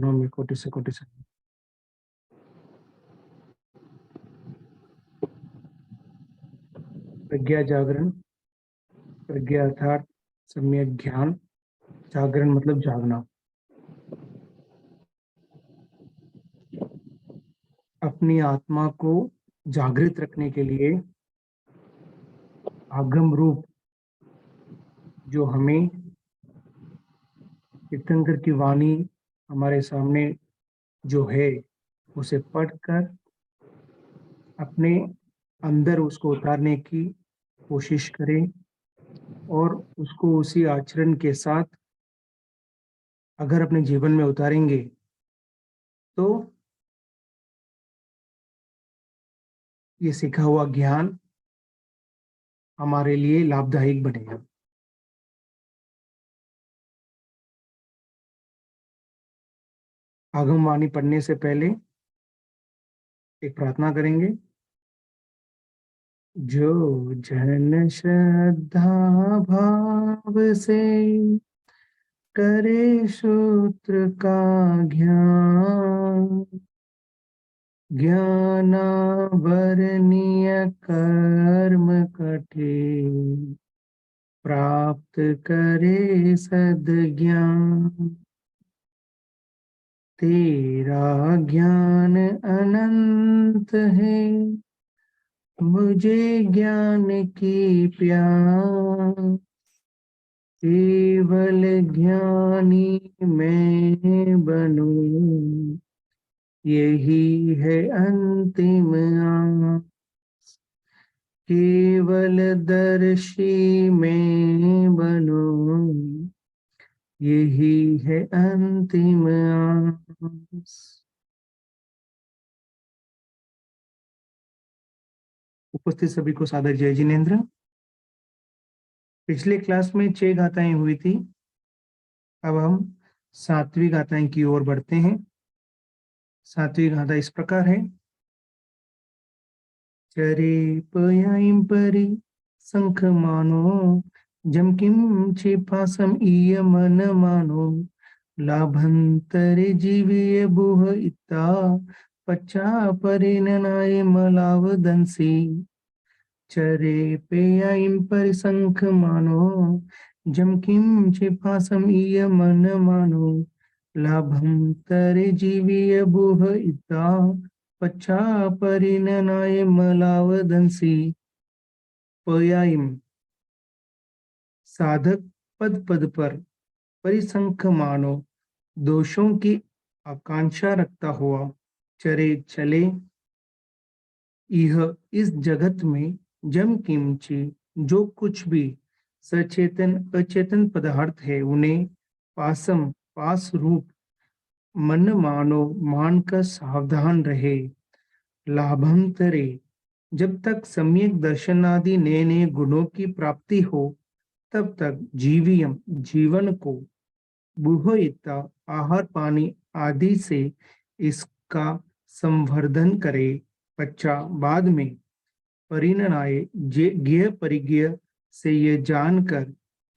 नौमी कोटि से प्रज्ञा जागरण। प्रज्ञा अर्थात सम्यक ज्ञान, जागरण मतलब जागना। अपनी आत्मा को जागृत रखने के लिए आगम रूप जो हमें तीर्थंकर की वाणी हमारे सामने जो है उसे पढ़कर अपने अंदर उसको उतारने की कोशिश करें और उसको उसी आचरण के साथ अगर अपने जीवन में उतारेंगे तो ये सीखा हुआ ज्ञान हमारे लिए लाभदायक बनेगा। आगम वाणी पढ़ने से पहले एक प्रार्थना करेंगे। जो जन श्रद्धा भाव से करे सूत्र का ज्ञान, ज्ञानावरणीय कर्म कठिन प्राप्त करे सद्ज्ञान। तेरा ज्ञान अनंत है, मुझे ज्ञान की प्यास, केवल ज्ञानी मैं बनूं, यही है अंतिम आस। केवल दर्शी मैं बनूं, यही है अंतिम आस। उपस्थित सभी को सादर जय जिनेन्द्र। पिछले क्लास में 6 गाथाएं हुई थी। अब हम 7वीं गाथाएं की ओर बढ़ते हैं। 7वीं गाथा इस प्रकार है। चरे पयाइम परी शंख मानो, जमकिम छिपासम ईय मन मानो, लाभंतरे जीवीय बुह इत्ता, पच्चा परिणनाय मलाव दंसी। चरे पेयाइम परी शंख मानो, जमकिम छिपासम ईय मन मानो, लाभं तरे जीवीय बुह इत्ता, पच्चा परिणनाय मलावदंसी। पयाइम साधक पद पद पर, परिसंख मानो दोषों की आकांक्षा रखता हुआ, चरे चले यह इस जगत में, जम किमची जो कुछ भी सचेतन अचेतन पदार्थ है उन्हें पासम पास रूप मन मानो मानकर सावधान रहे। लाभंतरे जब तक सम्यक दर्शनादि नए नए गुणों की प्राप्ति हो तब तक जीवियम जीवन को, बुभयिता आहार पानी आदि से इसका संवर्धन करे। बच्चा बाद में परिणनाय ज्ञेय परिज्ञ से ये जानकर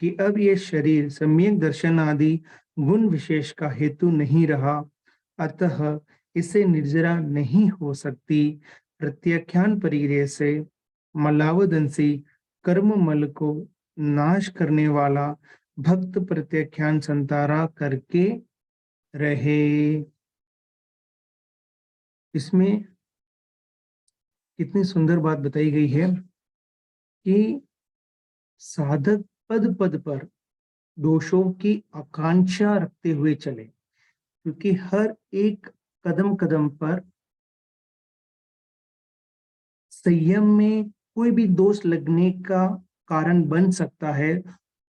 कि अब ये शरीर सम्यक दर्शन आदि गुण विशेष का हेतु नहीं रहा, अतः इसे निर्जरा नहीं हो सकती। प्रत्याख्यान परिग्रह से मलावदंसी कर्म मल को नाश करने वाला भक्त प्रत्याख्यान संतारा करके रहे। इसमें कितनी सुंदर बात बताई गई है कि साधक पद पद पर दोषों की आकांक्षा रखते हुए चले, क्योंकि हर एक कदम कदम पर संयम में कोई भी दोष लगने का कारण बन सकता है।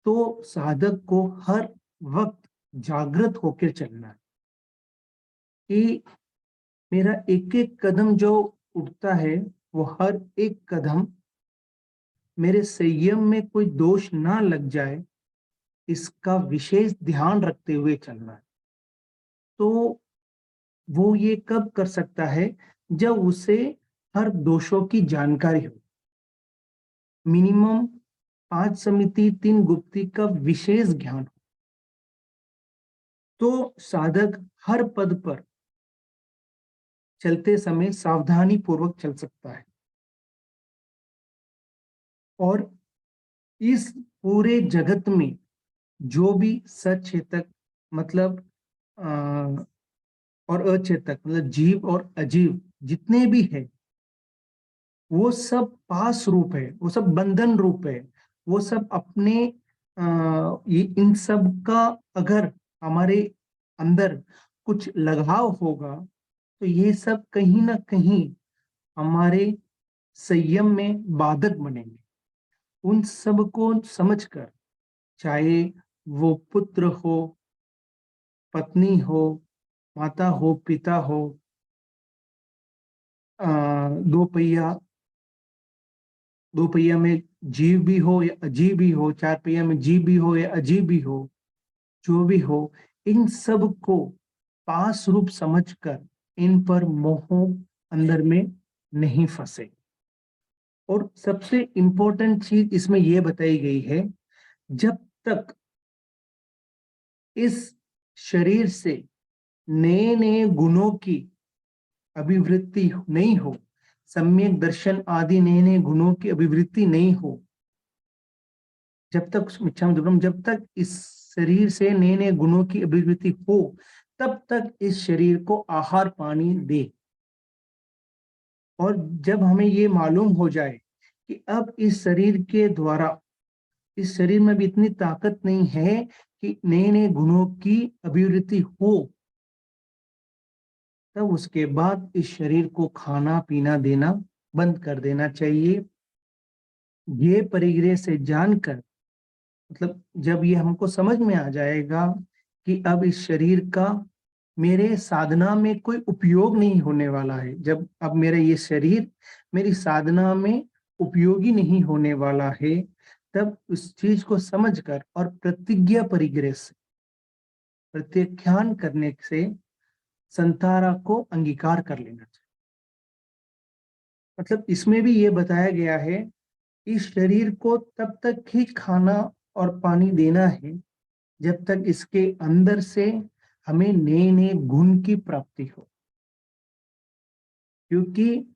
तो साधक को हर वक्त जागृत होकर चलना है कि मेरा एक एक कदम जो उठता है वो हर एक कदम मेरे संयम में कोई दोष ना लग जाए, इसका विशेष ध्यान रखते हुए चलना है। तो वो ये कब कर सकता है? जब उसे हर दोषों की जानकारी हो। मिनिमम 5 समिति 3 गुप्ती का विशेष ज्ञान हो। तो साधक हर पद पर चलते समय सावधानी पूर्वक चल सकता है। और इस पूरे जगत में जो भी सचेतक मतलब और अचेतक मतलब जीव और अजीव जितने भी है, वो सब पास रूप है, वो सब बंधन रूप है, वो सब अपने ये इन सब का अगर हमारे अंदर कुछ लगाव होगा तो ये सब कहीं ना कहीं हमारे संयम में बाधक बनेंगे। उन सब को समझकर, चाहे वो पुत्र हो, पत्नी हो, माता हो, पिता हो, दो पहिया दो पहिया में जीव भी हो या अजीब भी हो, चार पहिया में जीव भी हो या अजीब भी हो, जो भी हो, इन सब को पास रूप समझकर इन पर मोह अंदर में नहीं फंसे। और सबसे इंपॉर्टेंट चीज इसमें यह बताई गई है, जब तक इस शरीर से नए नए गुणों की अभिवृत्ति नहीं हो, सम्यक दर्शन आदि नए नए गुणों की अभिवृत्ति नहीं हो, जब तक मिच्छामि दुक्कडम, जब तक इस शरीर से नए नए गुणों की अभिवृत्ति हो, तब तक इस शरीर को आहार पानी दे। और जब हमें ये मालूम हो जाए कि अब इस शरीर के द्वारा, इस शरीर में भी इतनी ताकत नहीं है कि नए नए गुणों की अभिवृत्ति हो, तब उसके बाद इस शरीर को खाना पीना देना बंद कर देना चाहिए। ये परिग्रह से जानकर, मतलब जब ये हमको समझ में आ जाएगा कि अब इस शरीर का मेरे साधना में कोई उपयोग नहीं होने वाला है, जब अब मेरा ये शरीर मेरी साधना में उपयोगी नहीं होने वाला है, तब उस चीज को समझकर और प्रतिज्ञा परिग्रह से, प्रत्याख्यान करने से संतारा को अंगीकार कर लेना चाहिए। मतलब इसमें भी ये बताया गया है, इस शरीर को तब तक ही खाना और पानी देना है जब तक इसके अंदर से हमें नए नए गुण की प्राप्ति हो। क्योंकि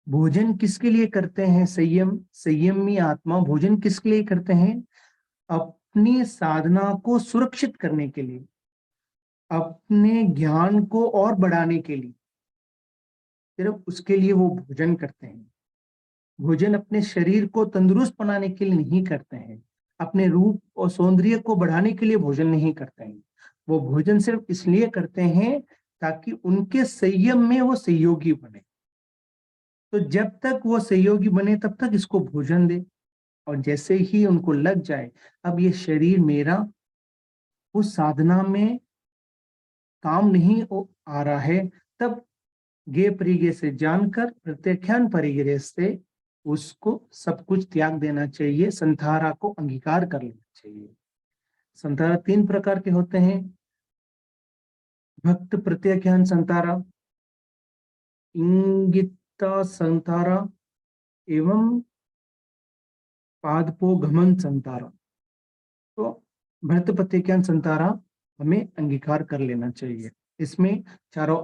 भोजन किसके लिए करते हैं? संयमी आत्मा भोजन किसके लिए करते हैं? अपनी साधना को सुरक्षित करने के लिए, अपने ज्ञान को और बढ़ाने के लिए, सिर्फ उसके लिए वो भोजन करते हैं। भोजन अपने शरीर को तंदुरुस्त बनाने के लिए नहीं करते हैं, अपने रूप और सौंदर्य को बढ़ाने के लिए भोजन नहीं करते हैं। वो भोजन सिर्फ इसलिए करते हैं ताकि उनके संयम में वो सहयोगी बने। तो जब तक वो सहयोगी बने तब तक इसको भोजन दे, और जैसे ही उनको लग जाए अब ये शरीर मेरा उस साधना में काम नहीं आ रहा है, तब गे परिग्रह से जानकर प्रत्याख्यान परिग्रह से उसको सब कुछ त्याग देना चाहिए, संथारा को अंगीकार कर लेना चाहिए। संथारा तीन प्रकार के होते हैं: भक्त प्रत्याख्यान संतारा, इंगिता संतारा एवं पादपो घमन संतारा। तो भक्त प्रत्याख्यान संतारा हमें अंगीकार कर लेना चाहिए। इसमें चारों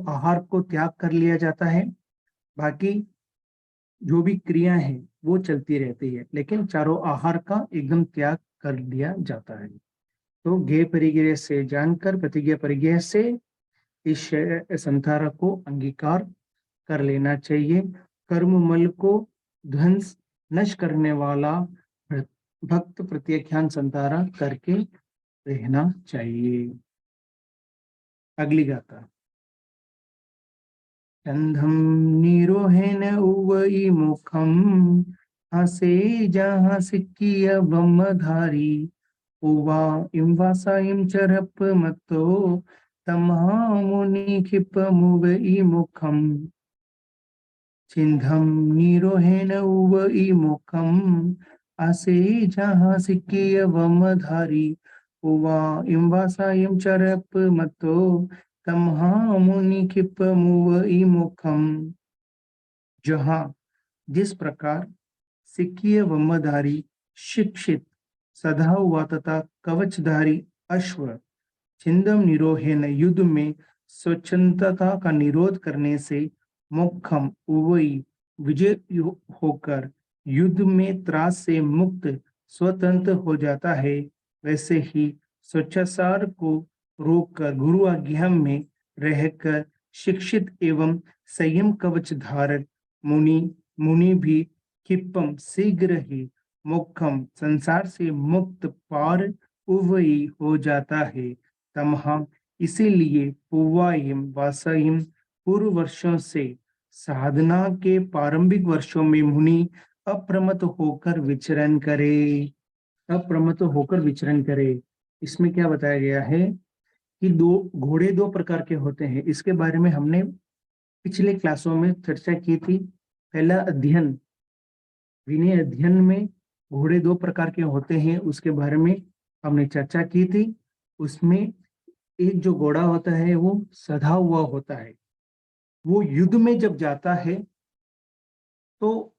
आहार को त्याग कर लिया जाता है, बाकी जो भी क्रिया है वो चलती रहती है, लेकिन चारों आहार का एकदम त्याग कर दिया जाता है। तो ज्ञेय परिग्रह से जानकर प्रतिज्ञा परिग्रह से इस संसार को अंगीकार कर लेना चाहिए। कर्म मल को ध्वंस नष्ट करने वाला भक्त प्रत्याख्यान संतारा करके रहना चाहिए। अगली गाथा। चंदम निरोहेन उवई मुखम, हसे जहाँ सिक्किय ब्रह्मधारी, उवा इम्वासा इम चरप मतो, तमहा मुनि क्षिप मुवई मुखम। चिंधम निरोहेन उवई मुखम, असे जहाँ सिक्किय ब्रह्मधारी, उवा इम्वासा इम चरप मतो, तमहा मुनि क्षिप मुवई मुखम। जहाँ जिस प्रकार सिक्कीय ब्रह्मधारी शिक्षित सधा हुआ तथा कवचधारी अश्व छिंदम निरोहेन युद्ध में स्वच्छंदता का निरोध करने से मोक्षम उवई विजय होकर युद्ध में त्रास से मुक्त स्वतंत्र हो जाता है। वैसे ही स्वच्छाचार को रोककर गुरु आज्ञा में रहकर शिक्षित एवं संयम कवच धारक मुनि मुनि भी क्षिपम शीघ्र ही मोक्षम संसार से मुक्त पार उवई हो जाता है। तमहा इसीलिए पूर्वाहिम वासाहिम पूर्व वर्षों से साधना के प्रारंभिक वर्षों में मुनि अप्रमत्त होकर विचरण करे। अप्रमत्त होकर विचरण करे। इसमें क्या बताया गया है कि घोड़े दो प्रकार के होते हैं। इसके बारे में हमने पिछले क्लासों में चर्चा की थी। पहला अध्ययन, विनय अध्ययन में घोड़े दो प्रकार के होते हैं, उसके बारे में हमने चर्चा की थी। उसमें एक जो घोड़ा होता है वो सधा हुआ होता है। वो युद्ध में जब जाता है तो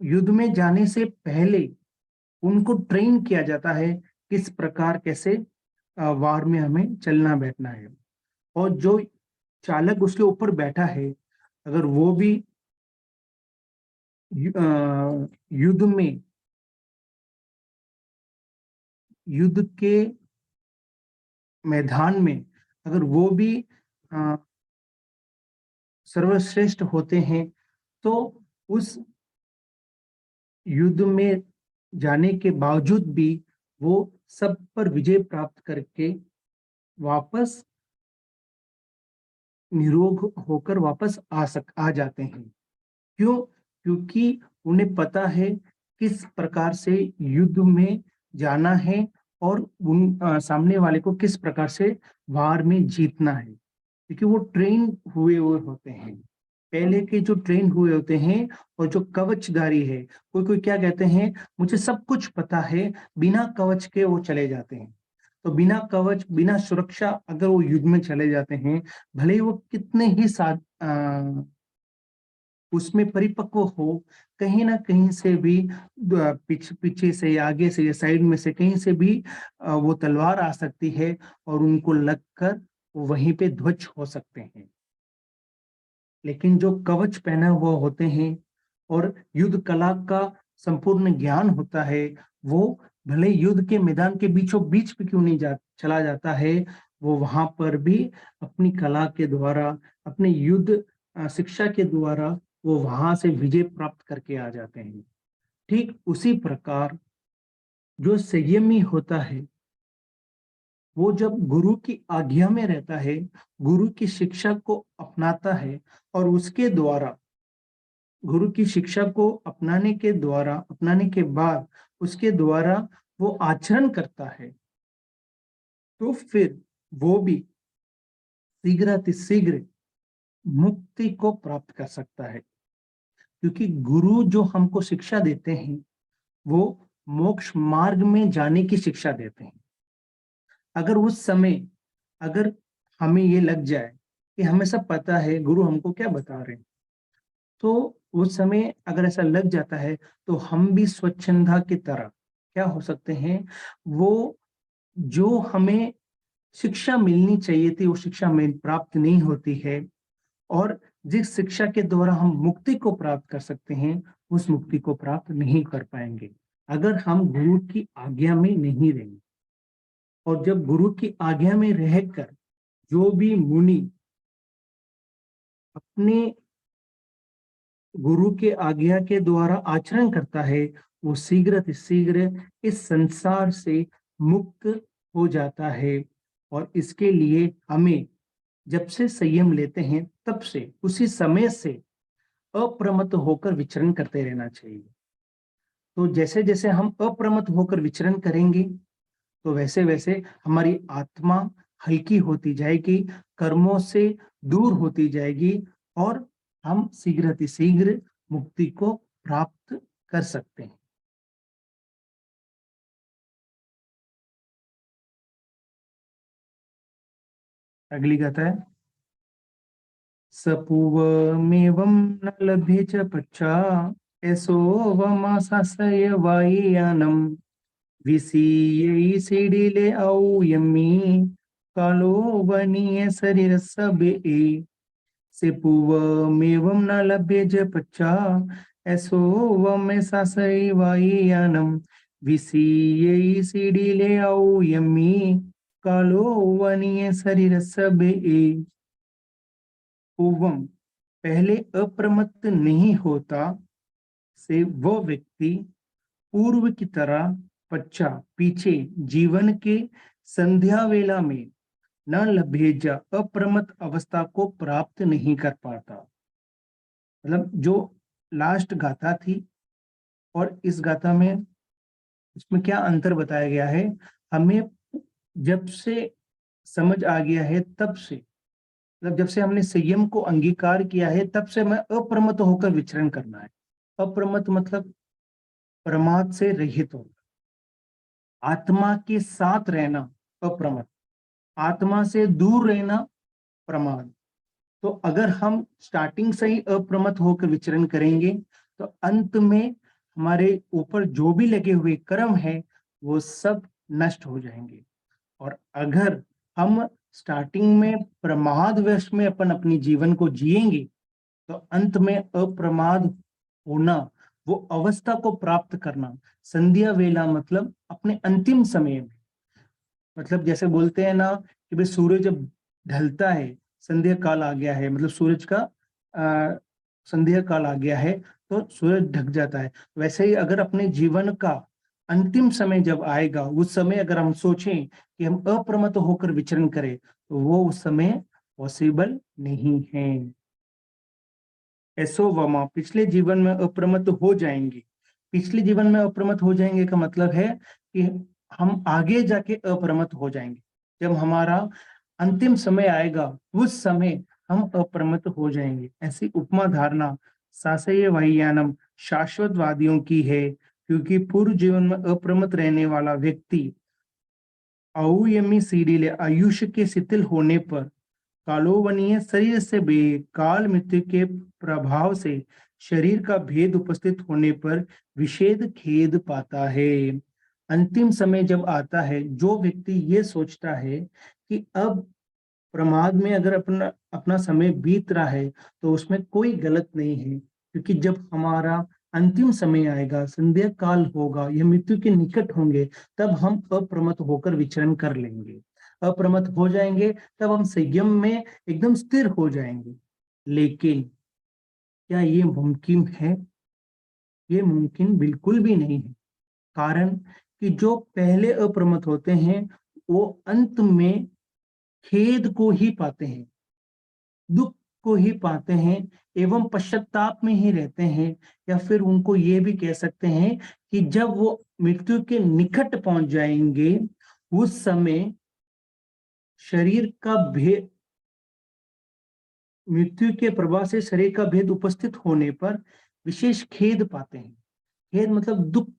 युद्ध में जाने से पहले उनको ट्रेन किया जाता है किस प्रकार कैसे वार में हमें चलना बैठना है। और जो चालक उसके ऊपर बैठा है, अगर वो भी युद्ध में युद्ध के मैदान में अगर वो भी सर्वश्रेष्ठ होते हैं तो उस युद्ध में जाने के बावजूद भी वो सब पर विजय प्राप्त करके वापस निरोग होकर वापस आ जाते हैं। क्यों? क्योंकि उन्हें पता है किस प्रकार से युद्ध में जाना है और सामने वाले को किस प्रकार से वार में जीतना है, क्योंकि वो ट्रेन हुए होते हैं। पहले के जो ट्रेन हुए होते हैं और जो कवचधारी है, कोई कोई क्या कहते हैं, मुझे सब कुछ पता है, बिना कवच के वो चले जाते हैं। तो बिना कवच बिना सुरक्षा अगर वो युद्ध में चले जाते हैं, भले ही वो कितने ही उसमें परिपक्व हो, कहीं ना कहीं से भी पीछे से या आगे से या साइड में से कहीं से भी वो तलवार आ सकती है और उनको लगकर वहीं पे ध्वज हो सकते हैं। लेकिन जो कवच पहने हुए होते हैं और युद्ध कला का संपूर्ण ज्ञान होता है, वो भले युद्ध के मैदान के बीचों बीच भी क्यों नहीं चला जाता है, वो वहां पर भी अपनी कला के द्वारा, अपने युद्ध शिक्षा के द्वारा वो वहां से विजय प्राप्त करके आ जाते हैं। ठीक उसी प्रकार जो संयमी होता है, वो जब गुरु की आज्ञा में रहता है, गुरु की शिक्षा को अपनाता है और उसके द्वारा गुरु की शिक्षा को अपनाने के बाद उसके द्वारा वो आचरण करता है, तो फिर वो भी शीघ्र मुक्ति को प्राप्त कर सकता है। क्योंकि गुरु जो हमको शिक्षा देते हैं वो मोक्ष मार्ग में जाने की शिक्षा देते हैं। अगर उस समय अगर हमें ये लग जाए कि हमें सब पता है, गुरु हमको क्या बता रहे हैं, तो उस समय अगर ऐसा लग जाता है तो हम भी स्वच्छंदा की तरह क्या हो सकते हैं, वो जो हमें शिक्षा मिलनी चाहिए थी वो शिक्षा में प्राप्त नहीं होती है, और जिस शिक्षा के द्वारा हम मुक्ति को प्राप्त कर सकते हैं उस मुक्ति को प्राप्त नहीं कर पाएंगे अगर हम गुरु की आज्ञा में नहीं रहेंगे। और जब गुरु की आज्ञा में रहकर जो भी मुनि अपने गुरु के आज्ञा के द्वारा आचरण करता है, वो शीघ्र इस संसार से मुक्त हो जाता है। और इसके लिए हमें जब से संयम लेते हैं तब से उसी समय से अप्रमत्त होकर विचरण करते रहना चाहिए। तो जैसे जैसे हम अप्रमत्त होकर विचरण करेंगे तो वैसे वैसे हमारी आत्मा हल्की होती जाएगी, कर्मों से दूर होती जाएगी और हम शीघ्र मुक्ति को प्राप्त कर सकते हैं। अगली गाथा है, सपूवमेवं न लभ्ये च पच्चा ऐसो वमासासय वायुयानम् विसीयईसिडिले औ यम्मी कालो वनीय शरीर सब ए से पूवमेवं न लभ्य ज पच्चा ऐसो वम सासई वायानम विसीयईसिडिले औ यम्मी कालो वनीय शरीर सब ए। पूवम पहले अप्रमत्त नहीं होता से वह व्यक्ति पूर्व की तरह पच्चा पीछे जीवन के संध्या वेला में न लभेजा अप्रमत्त अवस्था को प्राप्त नहीं कर पाता। मतलब जो लास्ट गाथा थी और इस गाथा में इसमें क्या अंतर बताया गया है, हमें जब से समझ आ गया है तब से, मतलब जब से हमने संयम को अंगीकार किया है तब से हमें अप्रमत्त होकर विचरण करना है। अप्रमत्त मतलब प्रमाद से रहित होना, आत्मा के साथ रहना अप्रमत्त, आत्मा से दूर रहना प्रमाद। तो अगर हम स्टार्टिंग से ही अप्रमत्त होकर विचरण करेंगे तो अंत में हमारे ऊपर जो भी लगे हुए कर्म है वो सब नष्ट हो जाएंगे। और अगर हम स्टार्टिंग में प्रमादवश में अपनी जीवन को जिएंगे तो अंत में अप्रमाद होना, वो अवस्था को प्राप्त करना, संध्या वेला मतलब अपने अंतिम समय में, मतलब जैसे बोलते हैं ना कि भाई सूरज जब ढलता है, संध्या काल आ गया है, मतलब सूरज का संध्या काल आ गया है तो सूरज ढक जाता है। वैसे ही अगर अपने जीवन का अंतिम समय जब आएगा उस समय अगर हम सोचें कि हम अप्रमत्त होकर विचरण करें तो वो उस समय पॉसिबल नहीं है। ऐसो वमा पिछले जीवन में अप्रमत्त हो जाएंगे। पिछले जीवन में अप्रमत्त हो जाएंगे का मतलब है कि हम आगे जाके अप्रमत्त हो जाएंगे। जब हमारा अंतिम समय आएगा उस समय हम अप्रमत्त हो जाएंगे। ऐसी उपमा धारणा सासय वाह्यानम शाश्वतवादियों की है, क्योंकि पूर्व जीवन में अप्रमत्त रहने वाला व्यक्ति औयमी सीढ़ी आयुष्य के शिथिल होने पर कालोवनीय शरीर से बेकाल मृत्यु के प्रभाव से शरीर का भेद उपस्थित होने पर विषेद खेद पाता है। अंतिम समय जब आता है जो व्यक्ति ये सोचता है कि अब प्रमाद में अगर अपना अपना समय बीत रहा है तो उसमें कोई गलत नहीं है, क्योंकि जब हमारा अंतिम समय आएगा, संध्या काल होगा, यह मृत्यु के निकट होंगे, तब हम अप्रमत्त होकर विचरण कर लेंगे, अप्रमत्त हो जाएंगे, तब हम संयम में एकदम स्थिर हो जाएंगे। लेकिन क्या ये मुमकिन है? ये मुमकिन बिल्कुल भी नहीं है। कारण कि जो पहले अप्रमत्त होते हैं वो अंत में खेद को ही पाते हैं, दुख को ही पाते हैं एवं पश्चाताप में ही रहते हैं। या फिर उनको ये भी कह सकते हैं कि जब वो मृत्यु के निकट पहुंच जाएंगे उस समय शरीर का भेद, मृत्यु के प्रभाव से शरीर का भेद उपस्थित होने पर विशेष खेद पाते हैं। खेद मतलब दुख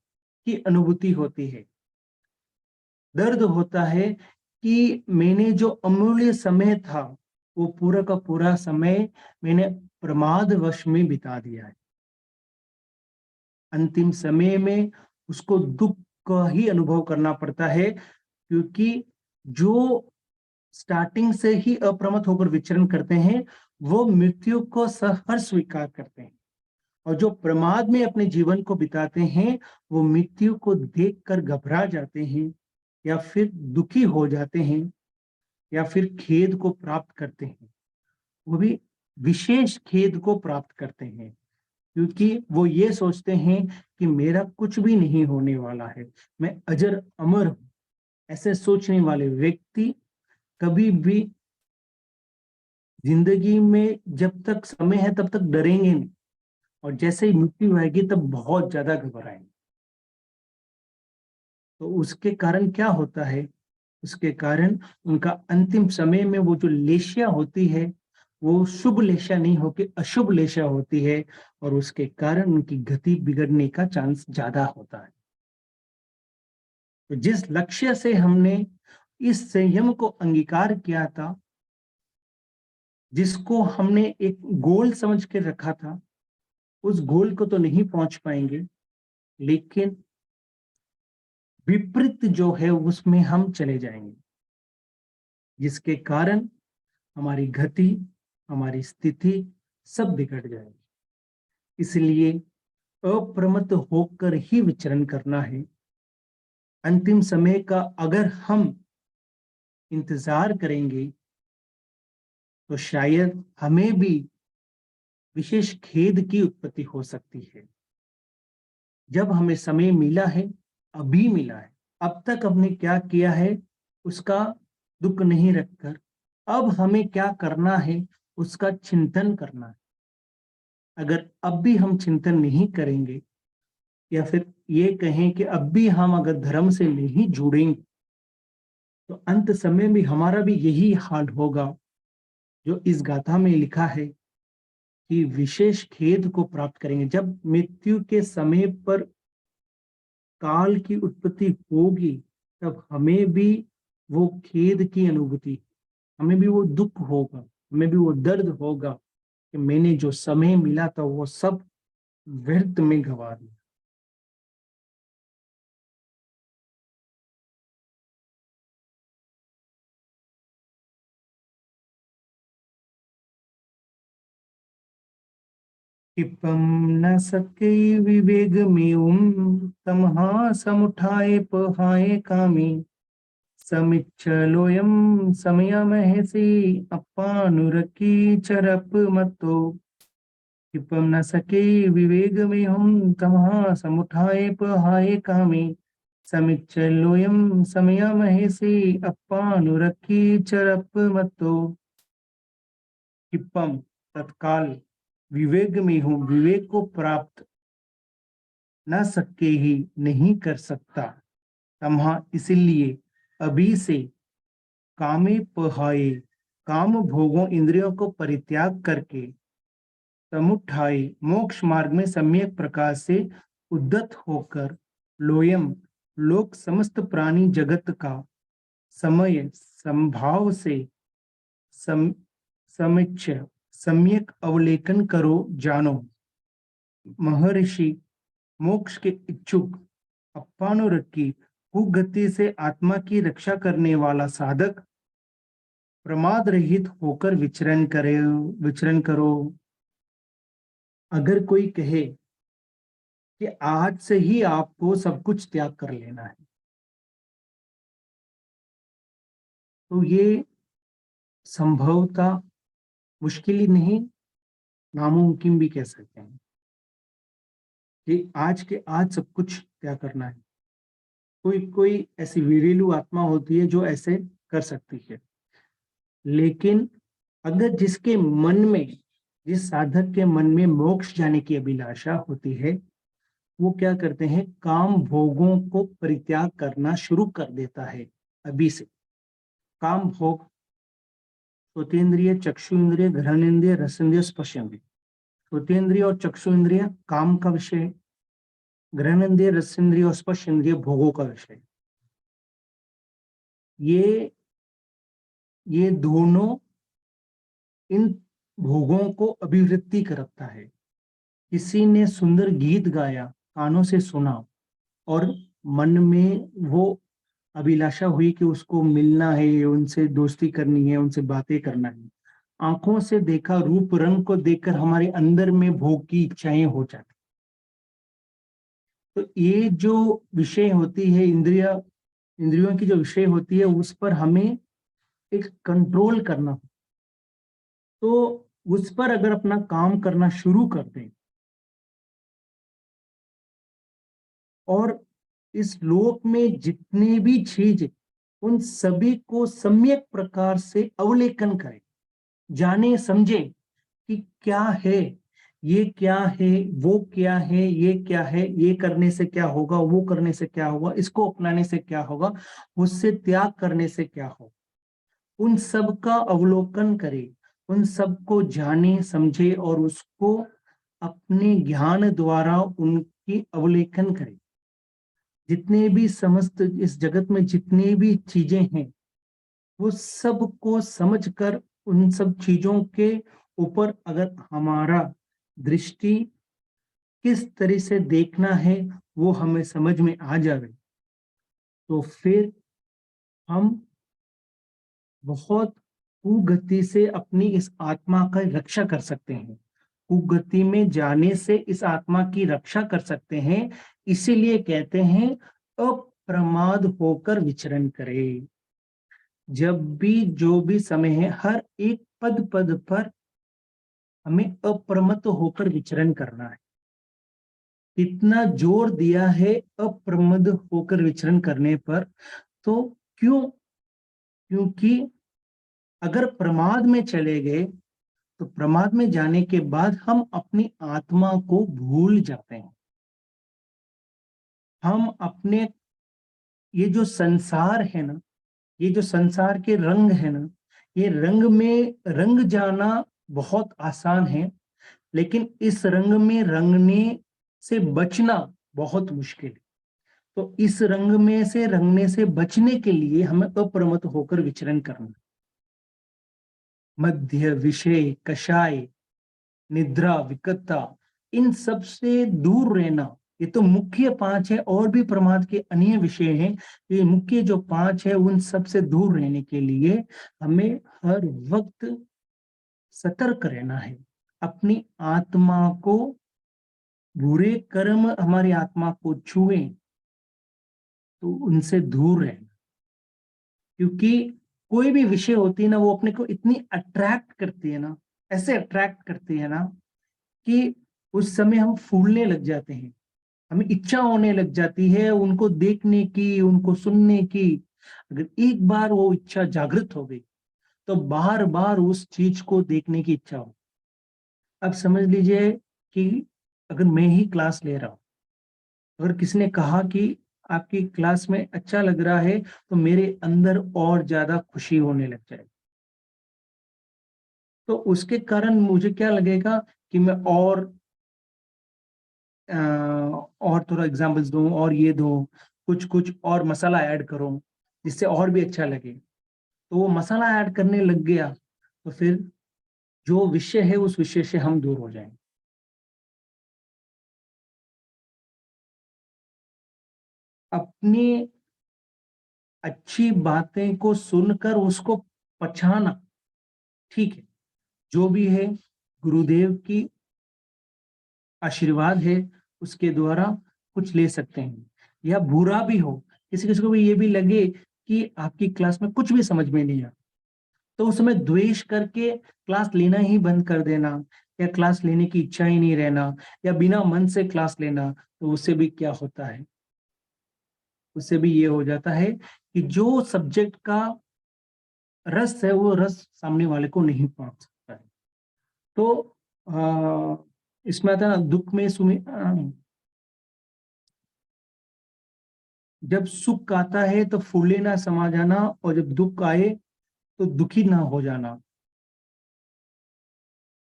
की अनुभूति होती है, दर्द होता है कि मैंने जो अमूल्य समय था वो पूरा का पूरा समय मैंने प्रमादवश में बिता दिया है। अंतिम समय में उसको दुख का ही अनुभव करना पड़ता है, क्योंकि जो स्टार्टिंग से ही अप्रमत्त होकर विचरण करते हैं वो मृत्यु को सहर्ष स्वीकार करते हैं, और जो प्रमाद में अपने जीवन को बिताते हैं वो मृत्यु को देखकर घबरा जाते हैं या फिर दुखी हो जाते हैं या फिर खेद को प्राप्त करते हैं। वो भी विशेष खेद को प्राप्त करते हैं, क्योंकि वो ये सोचते हैं कि मेरा कुछ भी नहीं होने वाला है, मैं अजर अमर हूं। ऐसे सोचने वाले व्यक्ति कभी भी जिंदगी में जब तक समय है तब तक डरेंगे नहीं, और जैसे ही मृत्यु आएगी तब बहुत ज्यादा घबराएंगे। तो उसके कारण क्या होता है? उसके कारण उनका अंतिम समय में वो जो लेशा होती है वो शुभ लेशा नहीं होकर अशुभ लेशा होती है, और उसके कारण उनकी गति बिगड़ने का चांस ज्यादा होता है। तो जिस लक्ष्य से हमने इस संयम को अंगीकार किया था, जिसको हमने एक गोल समझ के रखा था, उस गोल को तो नहीं पहुंच पाएंगे, लेकिन विपरीत जो है उसमें हम चले जाएंगे, जिसके कारण हमारी गति, हमारी स्थिति सब बिगड़ जाएगी। इसलिए अप्रमत्त होकर ही विचरण करना है। अंतिम समय का अगर हम इंतजार करेंगे तो शायद हमें भी विशेष खेद की उत्पत्ति हो सकती है। जब हमें समय मिला है, अभी मिला है, अब तक हमने क्या किया है उसका दुख नहीं रखकर अब हमें क्या करना है उसका चिंतन करना है। अगर अब भी हम चिंतन नहीं करेंगे, या फिर ये कहें कि अब भी हम अगर धर्म से नहीं जुड़ेंगे, तो अंत समय में हमारा भी यही हाल होगा जो इस गाथा में लिखा है कि विशेष खेद को प्राप्त करेंगे। जब मृत्यु के समय पर काल की उत्पत्ति होगी, तब हमें भी वो खेद की अनुभूति, हमें भी वो दुख होगा, हमें भी वो दर्द होगा कि मैंने जो समय मिला था वो सब व्यर्थ में गंवा दिया। क्षिपम न सके विवेक में तमहा समुठाए पहाए कामी समिच्छलोयम समयमहसि अपानुरकी चरप मतो। क्षिपम न सके विवेक में हम तमहा समुठाए पहाए कामी समिच्छलोयम समयमहसि अपानुरकी चरप मतो। क्षिपम तत्काल, विवेक में हूं, विवेक को प्राप्त न सके ही नहीं कर सकता, तमहा इसलिए अभी से कामे पहाए, काम भोगों इंद्रियों को परित्याग करके समुठाए मोक्ष मार्ग में सम्यक प्रकार से उद्यत होकर लोयम लोक समस्त प्राणी जगत का समय संभाव से सम, समीक्ष सम्यक अवलेकन करो जानो। महर्षि मोक्ष के इच्छुक अपानुरक्की कुगति से आत्मा की रक्षा करने वाला साधक प्रमाद रहित होकर विचरण करो। अगर कोई कहे कि आज से ही आपको सब कुछ त्याग कर लेना है, तो ये संभवतः मुश्किल ही नहीं, नामुमकिन भी कह सकते हैं कि आज के आज सब कुछ त्याग करना है। कोई कोई ऐसी वीरेलू आत्मा होती है जो ऐसे कर सकती है, लेकिन अगर जिसके मन में, जिस साधक के मन में मोक्ष जाने की अभिलाषा होती है, वो क्या करते हैं, काम भोगों को परित्याग करना शुरू कर देता है अभी से। काम भोग श्रोतेंद्रिय, चक्षु इंद्रिय, घ्राण इंद्रिय, रस इंद्रिय, स्पर्श इंद्रिय। श्रोतेंद्रिय और चक्षु इंद्रिय काम का विषय, घ्राण इंद्रिय, रस इंद्रिय और स्पर्श इंद्रिय भोगों का विषय। ये दोनों इन भोगों को अभिवृत्ति करता है। किसी ने सुंदर गीत गाया, कानों से सुना, और मन में वो अभिलाषा हुई कि उसको मिलना है, उनसे दोस्ती करनी है, उनसे बातें करना है। आंखों से देखा रूप रंग को देखकर हमारे अंदर में भोग की इच्छाएं हो जाती। तो ये जो विषय होती है, इंद्रियों की जो विषय होती है, उस पर हमें एक कंट्रोल करना। तो उस पर अगर अपना काम करना शुरू कर दें और इस लोक में जितनी भी चीज, उन सभी को सम्यक प्रकार से अवलेकन करें, जाने समझे कि क्या है, ये क्या है, वो क्या है, ये क्या है, ये करने से क्या होगा, वो करने से क्या होगा, इसको अपनाने से क्या होगा, उससे त्याग करने से क्या होगा, उन सब का अवलोकन करे, उन सब को जाने समझे और उसको अपने ज्ञान द्वारा उनकी अवलेकन करे। जितने भी समस्त इस जगत में जितनी भी चीजें हैं, वो सब को समझकर उन सब चीजों के ऊपर अगर हमारा दृष्टि किस तरह से देखना है वो हमें समझ में आ जाए, तो फिर हम बहुत कुगति से अपनी इस आत्मा का रक्षा कर सकते हैं। कुगति में जाने से इस आत्मा की रक्षा कर सकते हैं। इसीलिए कहते हैं अप्रमाद होकर विचरण करे। जब भी जो भी समय है, हर एक पद पद पर हमें अप्रमत्त होकर विचरण करना है। इतना जोर दिया है अप्रमद होकर विचरण करने पर। तो क्यों? क्योंकि अगर प्रमाद में चले गए तो प्रमाद में जाने के बाद हम अपनी आत्मा को भूल जाते हैं। हम अपने ये जो संसार है ना, ये जो संसार के रंग है ना, ये रंग में रंग जाना बहुत आसान है, लेकिन इस रंग में रंगने से बचना बहुत मुश्किल है। तो इस रंग में से रंगने से बचने के लिए हमें अप्रमत्त होकर विचरण करना। मध्य, विषय, कषाय, निद्रा, विकटता, इन सब से दूर रहना। ये तो मुख्य 5 है, और भी प्रमाद के अन्य विषय हैं। ये मुख्य जो 5 है, उन सब से दूर रहने के लिए हमें हर वक्त सतर्क रहना है। अपनी आत्मा को, बुरे कर्म हमारी आत्मा को छुए तो उनसे दूर रहना। क्योंकि कोई भी विषय होती है ना, वो अपने को इतनी अट्रैक्ट करती है ना, ऐसे अट्रैक्ट करती है ना, कि उस समय हम फूलने लग जाते हैं। हमें इच्छा होने लग जाती है उनको देखने की, उनको सुनने की। अगर एक बार वो इच्छा जागृत हो गई तो बार बार उस चीज को देखने की इच्छा हो। अब समझ लीजिए कि अगर मैं ही क्लास ले रहा हूं, अगर किसी ने कहा कि आपकी क्लास में अच्छा लग रहा है, तो मेरे अंदर और ज्यादा खुशी होने लग जाए। तो उसके कारण मुझे क्या लगेगा कि मैं और थोड़ा एग्जांपल्स दूं, और ये दूं, कुछ कुछ और मसाला ऐड करूं जिससे और भी अच्छा लगे। तो वो मसाला ऐड करने लग गया तो फिर जो विषय है उस विषय से हम दूर हो जाएंगे। अपनी अच्छी बातें को सुनकर उसको पछाना, ठीक है, जो भी है गुरुदेव की आशीर्वाद है, उसके द्वारा कुछ ले सकते हैं। या बुरा भी हो, किसी किसी को भी ये भी लगे कि आपकी क्लास में कुछ भी समझ में नहीं आया, तो उस समय द्वेष करके क्लास लेना ही बंद कर देना, या क्लास लेने की इच्छा ही नहीं रहना, या बिना मन से क्लास लेना, तो उससे भी क्या होता है, उससे भी ये हो जाता है कि जो सब्जेक्ट का रस है वो रस सामने वाले को नहीं पहुंच सकता है। तो इसमें आता है ना, दुख में जब सुख आता है तो फूले ना समा जाना, और जब दुख आए तो दुखी ना हो जाना।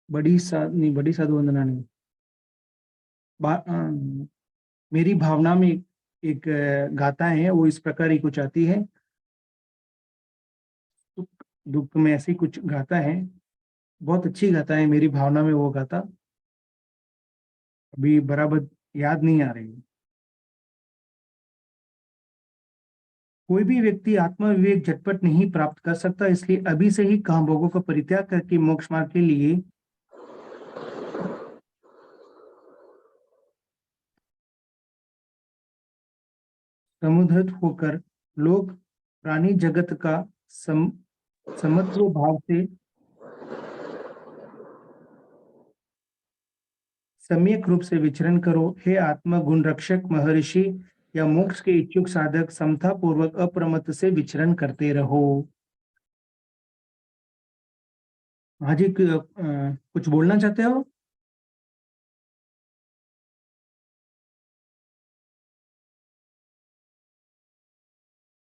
बड़ी साधु वंदना नहीं। मेरी भावना में एक गाथा है, वो इस प्रकार ही कुछ आती है। सुख दुख में ऐसी कुछ गाता है, बहुत अच्छी गाता है, मेरी भावना में वो गाता अभी बराबर याद नहीं आ रही। कोई भी व्यक्ति आत्मा विवेक झटपट नहीं प्राप्त कर सकता, इसलिए अभी से ही काम भोगों का परित्याग करके मोक्ष मार्ग के लिए समुद्रत होकर लोग प्राणी जगत का समत्व भाव से सम्यक रूप से विचरण करो। हे आत्मा गुण रक्षक महर्षि या मोक्ष के इच्छुक साधक, समता पूर्वक अप्रमत्त से विचरण करते रहो। हाँ जी, कुछ बोलना चाहते हो?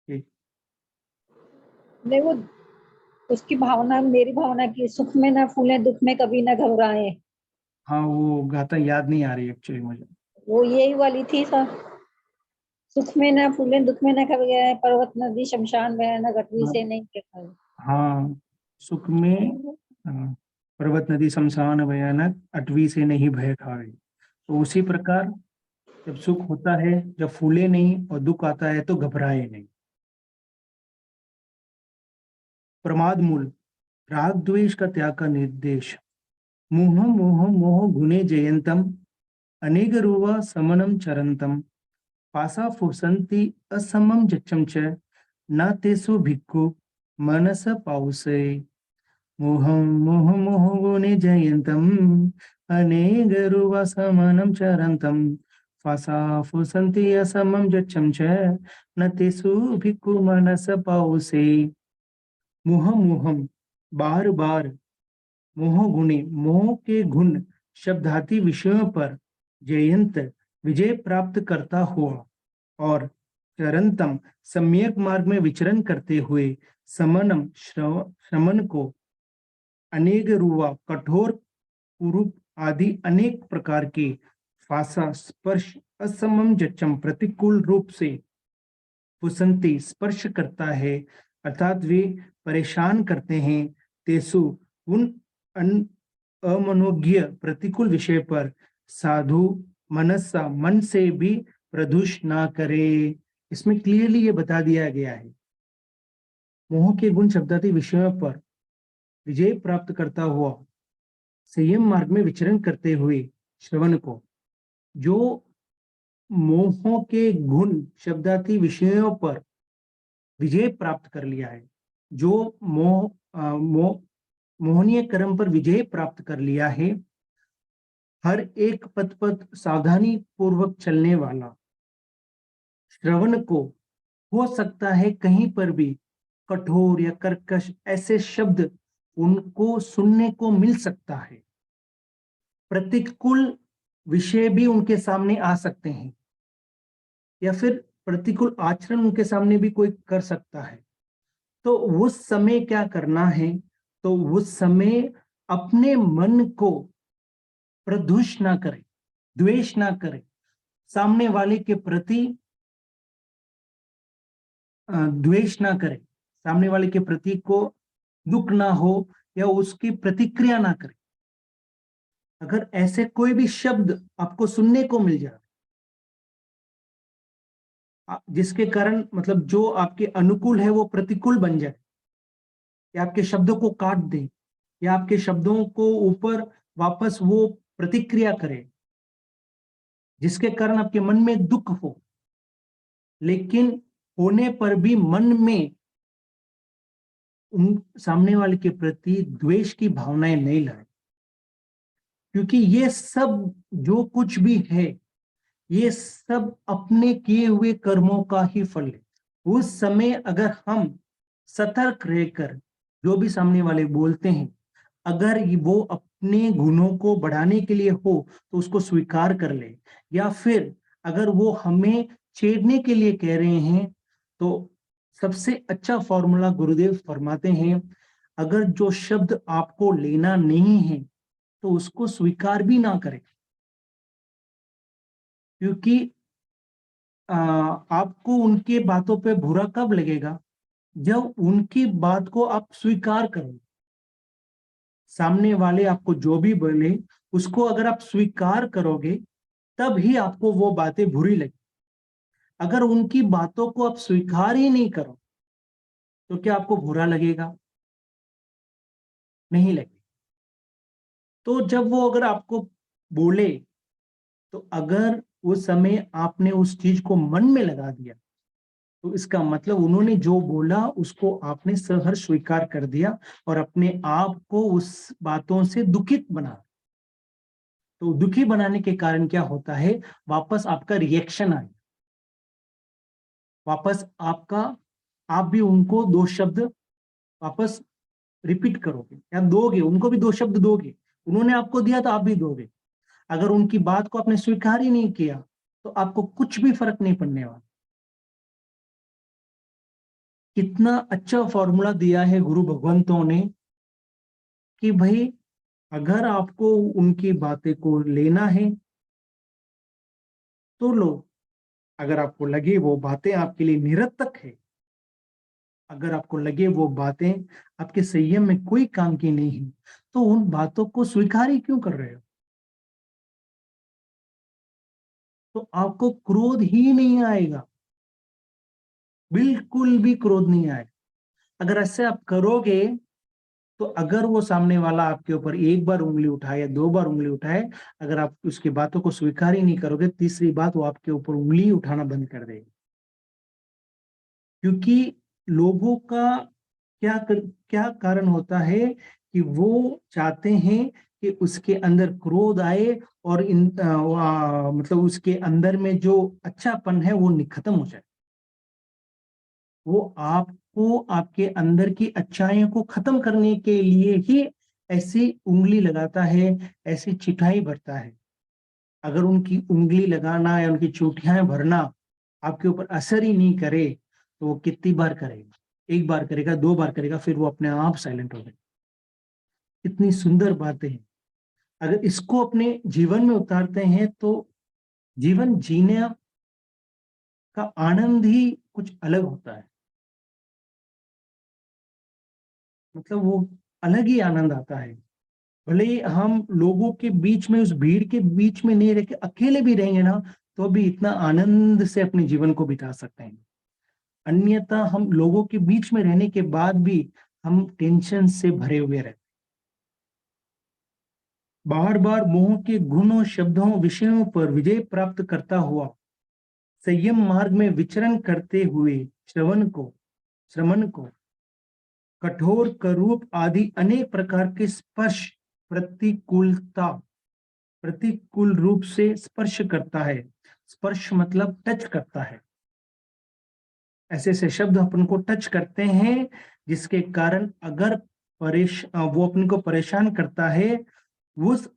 ठीक। नहीं, वो उसकी भावना मेरी भावना की, सुख में ना फूले दुख में कभी ना घबराए। हाँ, वो गाता याद नहीं आ रही एक्चुअली मुझे। वो यही वाली थी सर। सुख में ना फूले दुख में ना घबराए, पर्वत नदी शमशान बहे ना घटवी हाँ, से नहीं कहता। हाँ, सुख में पर्वत नदी शमशान भयानक, अटवी से नहीं भय खावे। तो उसी प्रकार जब सुख होता है जब फूले नहीं, और दुख आता है तो घबराए नहीं। प्रमाद मूल, राग द्वेष का त्याग का निर्देश। मोह मोह मोह गुणे जयंतम, अनेक रुवा समनम चरंतम, पासा फुसंति असमम जच्चम च, न तेसु भिक्खु मनस पाउसे। मोहं मोह मोह गुणे जयन्तम्, अनेकरुवा समनं चरन्तं, फासा फुसन्ति असमं जच्छं च, न तेषु भिक्खु मनस पाउसे। मोह मोहम, बार बार, मोह गुणे, मोह के गुण शब्दार्थी विषयों पर जयंत, विजय प्राप्त करता हुआ, और चरंतम, सम्यक मार्ग में विचरण करते हुए, समनम, श्रमण को, अनेक रुवा, कठोर, कुरूप आदि अनेक प्रकार के, फासा स्पर्श, असमम जच्चम, प्रतिकूल रूप से, पुसंती स्पर्श करता है, अर्थात वे परेशान करते हैं, तेसु उन अमनोज्ञ प्रतिकूल विषय पर, साधु मनसा, मन से भी प्रदुष ना करे। इसमें क्लियरली ये बता दिया गया है, मोह के गुण शब्दार्थी विषयों पर विजय प्राप्त करता हुआ, संयम मार्ग में विचरण करते हुए, श्रवण को, जो मोहों के गुण शब्दार्थी विषयों पर विजय प्राप्त कर लिया है, जो मोहनीय कर्म पर विजय प्राप्त कर लिया है, हर एक पद पद सावधानी पूर्वक चलने वाला, श्रवण को, हो सकता है कहीं पर भी कठोर या कर्कश ऐसे शब्द उनको सुनने को मिल सकता है, प्रतिकूल विषय भी उनके सामने आ सकते हैं, या फिर प्रतिकूल आचरण उनके सामने भी कोई कर सकता है। तो उस समय क्या करना है, तो उस समय अपने मन को प्रदुष ना करे, द्वेष ना करे, सामने वाले के प्रति द्वेष ना करे, सामने वाले के प्रति को दुख ना हो, या उसकी प्रतिक्रिया ना करे। अगर ऐसे कोई भी शब्द आपको सुनने को मिल जाए जिसके कारण मतलब जो आपके अनुकूल है वो प्रतिकूल बन जाए, या आपके शब्दों को काट दे, या आपके शब्दों को ऊपर वापस वो प्रतिक्रिया करे, जिसके कारण आपके मन में दुख हो, लेकिन होने पर भी मन में उन सामने वाले के प्रति द्वेष की भावनाएं नहीं लाए, क्योंकि ये सब जो कुछ भी है, ये सब अपने किए हुए कर्मों का ही फल है। उस समय अगर हम सतर्क रहकर जो भी सामने वाले बोलते हैं, अगर वो अपने गुणों को बढ़ाने के लिए हो तो उसको स्वीकार कर ले, या फिर अगर वो हमें छेड़ने के लिए कह रहे हैं, तो सबसे अच्छा फॉर्मूला गुरुदेव फरमाते हैं, अगर जो शब्द आपको लेना नहीं है तो उसको स्वीकार भी ना करें, क्योंकि आपको उनके बातों पे बुरा कब लगेगा, जब उनकी बात को आप स्वीकार करें। सामने वाले आपको जो भी बोले उसको अगर आप स्वीकार करोगे तब ही आपको वो बातें बुरी लगी। अगर उनकी बातों को आप स्वीकार ही नहीं करो तो क्या आपको बुरा लगेगा? नहीं लगेगा। तो जब वो अगर आपको बोले, तो अगर उस समय आपने उस चीज को मन में लगा दिया तो इसका मतलब उन्होंने जो बोला उसको आपने सहर्ष स्वीकार कर दिया और अपने आप को उस बातों से दुखित बना। तो दुखी बनाने के कारण क्या होता है, वापस आपका रिएक्शन आए, वापस आपका, आप भी उनको दो शब्द वापस रिपीट करोगे या दोगे, उनको भी दो शब्द दोगे। उन्होंने आपको दिया तो आप भी दोगे। अगर उनकी बात को आपने स्वीकार ही नहीं किया तो आपको कुछ भी फर्क नहीं पड़ने वाला। कितना अच्छा फॉर्मूला दिया है गुरु भगवंतों ने कि भाई अगर आपको उनकी बातें को लेना है तो लो, अगर आपको लगे वो बातें आपके लिए निरर्थक है, अगर आपको लगे वो बातें आपके संयम में कोई काम की नहीं है, तो उन बातों को स्वीकार ही क्यों कर रहे हो? तो आपको क्रोध ही नहीं आएगा, बिल्कुल भी क्रोध नहीं आएगा। अगर ऐसे आप करोगे तो अगर वो सामने वाला आपके ऊपर एक बार उंगली उठाए या 2 बार उंगली उठाए, अगर आप उसकी बातों को स्वीकार ही नहीं करोगे, तीसरी बात वो आपके ऊपर उंगली उठाना बंद कर देगा। क्योंकि लोगों का क्या कारण होता है कि वो चाहते हैं कि उसके अंदर क्रोध आए और मतलब उसके अंदर में जो अच्छापन है वो खत्म हो जाए। वो आपको आपके अंदर की अच्छाइयों को खत्म करने के लिए ही ऐसी उंगली लगाता है, ऐसी चिठाई भरता है। अगर उनकी उंगली लगाना या उनकी चूठियां भरना आपके ऊपर असर ही नहीं करे, तो वो कितनी बार करेगा? 1 बार करेगा, 2 बार करेगा, फिर वो अपने आप साइलेंट हो जाएगा। इतनी सुंदर बातें हैं। अगर इसको अपने जीवन में उतारते हैं तो जीवन जीने का आनंद ही कुछ अलग होता है। मतलब वो अलग ही आनंद आता है। भले ही हम लोगों के बीच में, उस भीड़ के बीच में नहीं रह के अकेले भी रहेंगे ना, तो भी इतना आनंद से अपने जीवन को बिता सकते हैं। अन्यथा हम लोगों के बीच में रहने के बाद भी हम टेंशन से भरे हुए रहते, बार बार मोह के गुणों, शब्दों, विषयों पर विजय प्राप्त करता हुआ संयम मार्ग में विचरण करते हुए श्रमण को कठोर, करूप आदि अनेक प्रकार के स्पर्श, प्रतिकूल रूप से स्पर्श करता है। स्पर्श मतलब टच करता है। ऐसे ऐसे शब्द अपन को टच करते हैं जिसके कारण अगर वो अपन को परेशान करता है, उस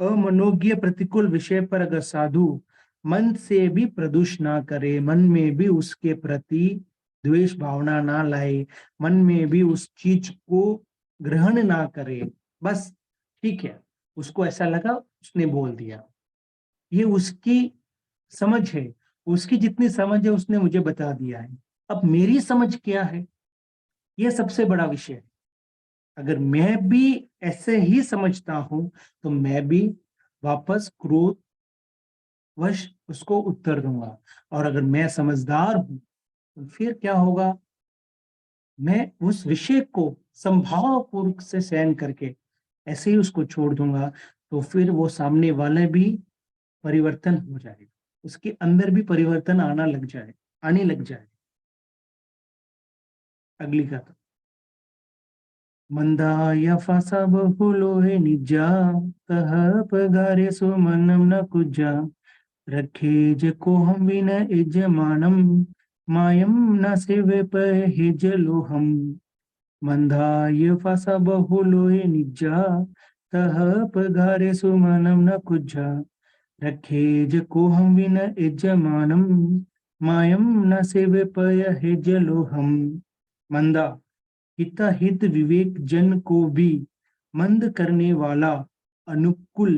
अमनोज्ञ प्रतिकूल विषय पर अगर साधु मन से भी प्रदुष ना करे, मन में भी उसके प्रति द्वेष भावना ना लाए, मन में भी उस चीज को ग्रहण ना करे, बस ठीक है, उसको ऐसा लगा, उसने बोल दिया, ये उसकी समझ है, उसकी जितनी समझ है उसने मुझे बता दिया है। अब मेरी समझ क्या है, ये सबसे बड़ा विषय है। अगर मैं भी ऐसे ही समझता हूं तो मैं भी वापस क्रोध वश उसको उत्तर दूंगा। और अगर मैं समझदार हूं तो फिर क्या होगा, मैं उस विषय को संभाव पूर्वक से सहन करके ऐसे ही उसको छोड़ दूंगा। तो फिर वो सामने वाले भी परिवर्तन हो जाएगा, उसके अंदर भी परिवर्तन आने लग जाए। अगली कथा। मंदाय फसा बहुलोहे निजा, कह पगारे सो मनम न कुजा, रखे जको हम बिन यजमानम, मायम न सेवे पर हिजलोहम। मंदाय फसा बहुलोहे निजा, कह पगारे सो मनम न कुजा, रखे जको हम बिन यजमानम, मायम न सेवे पर हिजलोहम। मंदा हिता हित विवेक जन को भी मंद करने वाला अनुकूल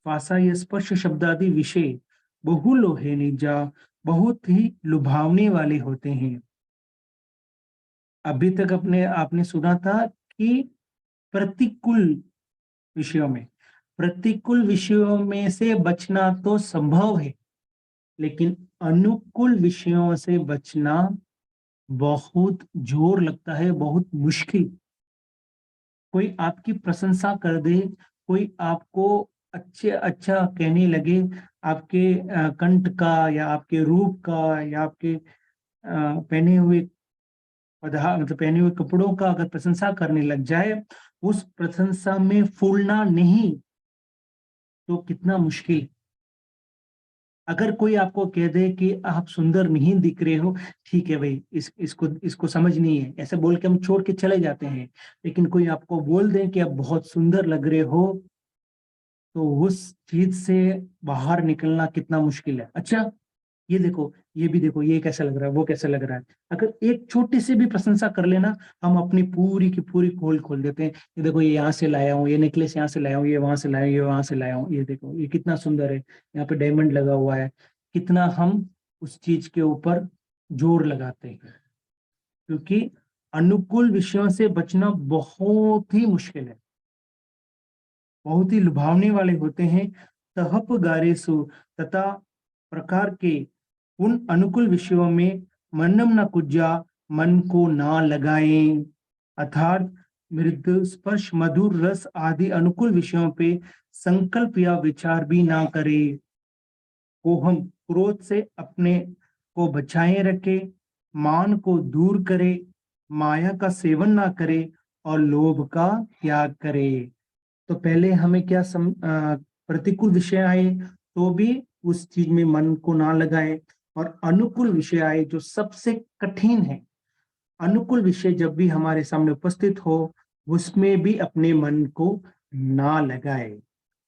फासा या स्पर्श शब्दादि विषय बहुलोहे निजा, बहुत ही लुभावने वाले होते हैं। अभी तक अपने आपने सुना था कि प्रतिकूल विषयों में प्रतिकूल विषयों में से बचना तो संभव है, लेकिन अनुकूल विषयों से बचना बहुत जोर लगता है, बहुत मुश्किल। कोई आपकी प्रशंसा कर दे, कोई आपको अच्छा कहने लगे, आपके कंठ का या आपके रूप का या आपके पहने हुए मतलब पहने हुए कपड़ों का अगर प्रशंसा करने लग जाए, उस प्रशंसा में फूलना नहीं तो कितना मुश्किल। अगर कोई आपको कह दे कि आप सुंदर नहीं दिख रहे हो, ठीक है भाई, इसको समझ नहीं है, ऐसे बोल के हम छोड़ के चले जाते हैं। लेकिन कोई आपको बोल दे कि आप बहुत सुंदर लग रहे हो, तो उस चीज से बाहर निकलना कितना मुश्किल है। अच्छा, ये देखो, ये भी देखो, ये कैसा लग रहा है, वो कैसा लग रहा है। अगर एक छोटी सी भी प्रशंसा कर लेना, हम अपनी पूरी की पूरी खोल खोल देते हैं। ये देखो, ये यहाँ से लाया हूँ, ये नेकलेस यहाँ से लाया हूँ, ये वहां से लाया हूँ, ये वहां से लाया हूँ, ये देखो ये कितना सुंदर है, यहाँ पे डायमंड लगा हुआ है। कितना हम उस चीज के ऊपर जोर लगाते हैं, क्योंकि अनुकूल विषयों से बचना बहुत ही मुश्किल है, बहुत ही लुभावने वाले होते हैं। तहप गारेसु तथा प्रकार के उन अनुकूल विषयों में मनम न कुज्जा, मन को ना लगाएं, अर्थात मृदु स्पर्श मधुर रस आदि अनुकूल विषयों पे संकल्प या विचार भी ना करें। को हम क्रोध से अपने को बचाए रखे, मान को दूर करे, माया का सेवन ना करे और लोभ का त्याग करे। तो पहले हमें क्या प्रतिकूल विषय आए तो भी उस चीज में मन को ना लगाए, और अनुकूल विषय आए जो सबसे कठिन है, अनुकूल विषय जब भी हमारे सामने उपस्थित हो उसमें भी अपने मन को ना लगाए।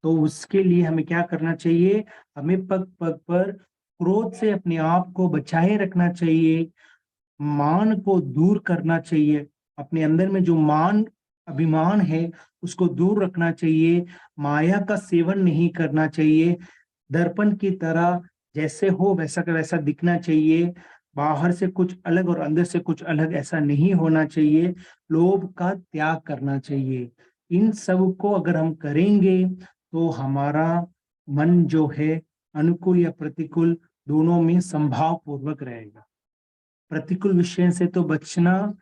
तो उसके लिए हमें क्या करना चाहिए? हमें पग पग पर क्रोध से अपने आप को बचाए रखना चाहिए, मान को दूर करना चाहिए, अपने अंदर में जो मान अभिमान है उसको दूर रखना चाहिए, माया का सेवन नहीं करना चाहिए, दर्पण की तरह जैसे हो वैसा का वैसा दिखना चाहिए, बाहर से कुछ अलग और अंदर से कुछ अलग ऐसा नहीं होना चाहिए, लोभ का त्याग करना चाहिए। इन सब को अगर हम करेंगे तो हमारा मन जो है अनुकूल या प्रतिकूल दोनों में संभाव पूर्वक रहेगा। प्रतिकूल विषय से तो बचना,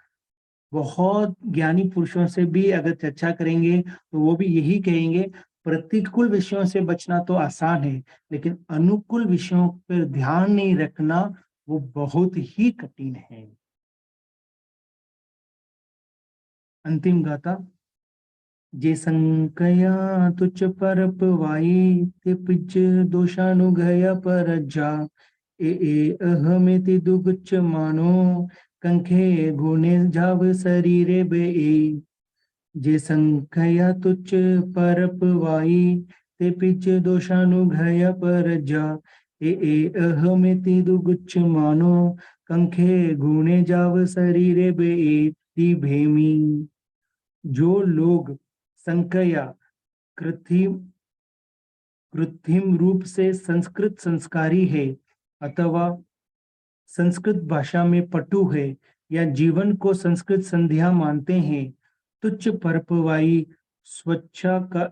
बहुत ज्ञानी पुरुषों से भी अगर चर्चा करेंगे तो वो भी यही कहेंगे, प्रतिकूल विषयों से बचना तो आसान है, लेकिन अनुकूल विषयों पर ध्यान नहीं रखना वो बहुत ही कठिन है। अंतिम गाथा। जे संकया तुच्छ परपवाई ते पिच दोषानुगय परज्जा ए अहमिति दुगुच्छ मानो कंखे गुणे जाव शरीरे बे। जे संकया तुच्छ परपवाई ते पिच दोषानुगय परज्जा ए अहमिति दुगुच्छ मानो कंखे गुणे जाव शरीरे बे भेमी। जो लोग संकया कृत्रिम रूप से संस्कृत संस्कारी है अथवा संस्कृत भाषा में पटु है या जीवन को संस्कृत संध्या मानते हैं, तुच्छ परपवाई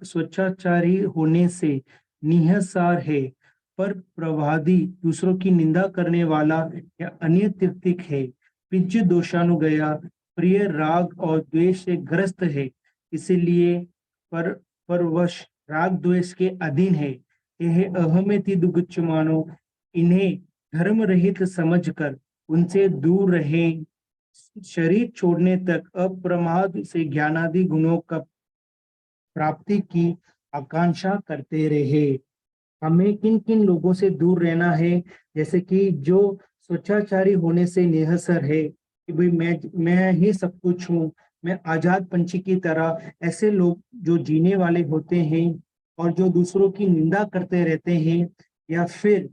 स्वच्छाचारी होने से निहसार है, पर प्रवादी दूसरों की निंदा करने वाला या अन्य तीर्थिक है, पिज्ज दोषानुगया प्रिय राग और द्वेष से ग्रस्त है, इसीलिए परवश राग द्वेष के अधीन है। यह अहमेति दुगुच्छ मानो, इन्हें धर्म रहित समझकर उनसे दूर रहें, शरीर छोड़ने तक अप्रमाद से ज्ञानादि गुणों का प्राप्ति की आकांक्षा करते रहे। हमें किन किन लोगों से दूर रहना है? जैसे कि जो स्वच्छाचारी होने से निहसर है कि भाई मैं ही सब कुछ हूँ, मैं आजाद पंछी की तरह, ऐसे लोग जो जीने वाले होते हैं और जो दूसरों की निंदा करते रहते हैं, या फिर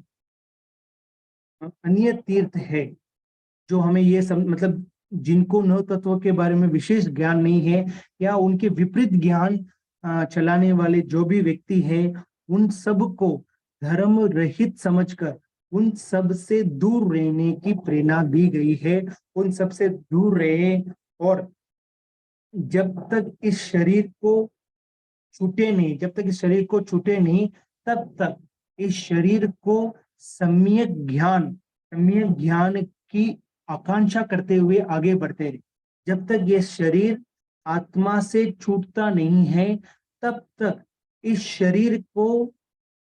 अन्य तीर्थ है जो हमें ये सब मतलब जिनको नव तत्व के बारे में विशेष ज्ञान नहीं है या उनके विपरीत ज्ञान चलाने वाले जो भी व्यक्ति हैं, उन सब को धर्म रहित समझकर उन सब से दूर रहने की प्रेरणा दी गई है। उन सब से दूर रहे, और जब तक इस शरीर को छूटे नहीं, तब तक इस शरीर को सम्यक ज्ञान की आकांक्षा करते हुए आगे बढ़ते रहे। जब तक ये शरीर आत्मा से छूटता नहीं है, तब तक इस शरीर को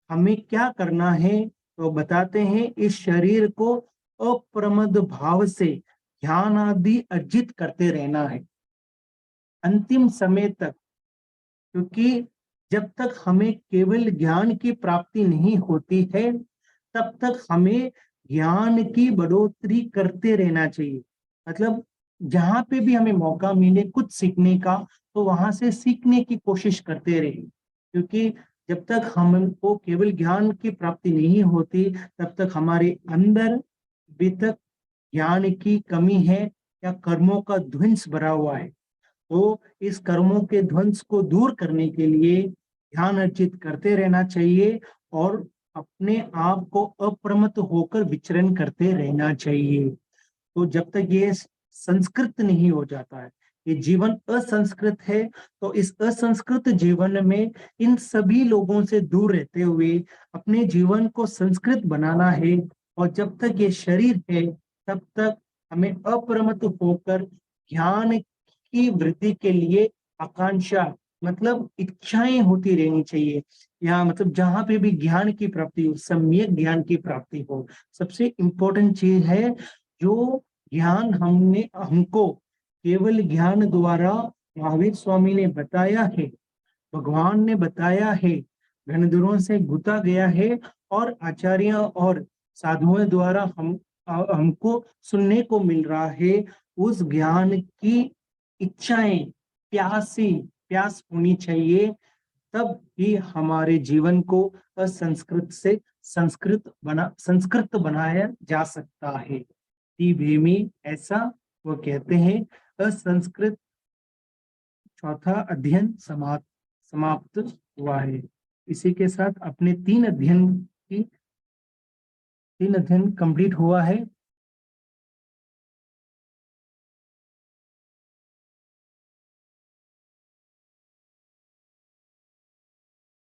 हमें क्या करना है? तो बताते हैं, इस शरीर को अप्रमद भाव से ध्यान आदि अर्जित करते रहना है अंतिम समय तक, क्योंकि जब तक हमें केवल ज्ञान की प्राप्ति नहीं होती है तब तक हमें ज्ञान की बढ़ोतरी करते रहना चाहिए। मतलब जहां पे भी हमें मौका मिले कुछ सीखने का, तो वहां से सीखने की कोशिश करते रहे, क्योंकि जब तक हमको केवल ज्ञान की प्राप्ति नहीं होती तब तक हमारे अंदर भी तक ज्ञान की कमी है या कर्मों का ध्वंस भरा हुआ है। तो इस कर्मों के ध्वंस को दूर करने के लिए ध्यान अर्जित करते रहना चाहिए और अपने आप को अप्रमत्त होकर विचरण करते रहना चाहिए। तो जब तक ये संस्कृत नहीं हो जाता है, ये जीवन असंस्कृत है, तो इस असंस्कृत जीवन में इन सभी लोगों से दूर रहते हुए अपने जीवन को संस्कृत बनाना है। और जब तक ये शरीर है तब तक हमें अप्रमत्त होकर ज्ञान की वृद्धि के लिए आकांक्षा मतलब इच्छाएं होती रहनी चाहिए। या मतलब जहां पे भी ज्ञान की प्राप्ति हो, सम्यक ज्ञान की प्राप्ति हो, सबसे इम्पोर्टेंट चीज है जो ज्ञान हमको केवल ज्ञान द्वारा महावीर स्वामी ने बताया है, भगवान ने बताया है, घनधुरों से गुथा गया है और आचार्यों और साधुओं द्वारा हमको सुनने को मिल रहा है। उस ज्ञान की इच्छाएं प्यास होनी चाहिए, तब ही हमारे जीवन को असंस्कृत से संस्कृत बनाया जा सकता है। भेमी ऐसा वो कहते हैं। असंस्कृत चौथा अध्ययन समाप्त हुआ है। इसी के साथ अपने 3 अध्ययन कंप्लीट हुआ है।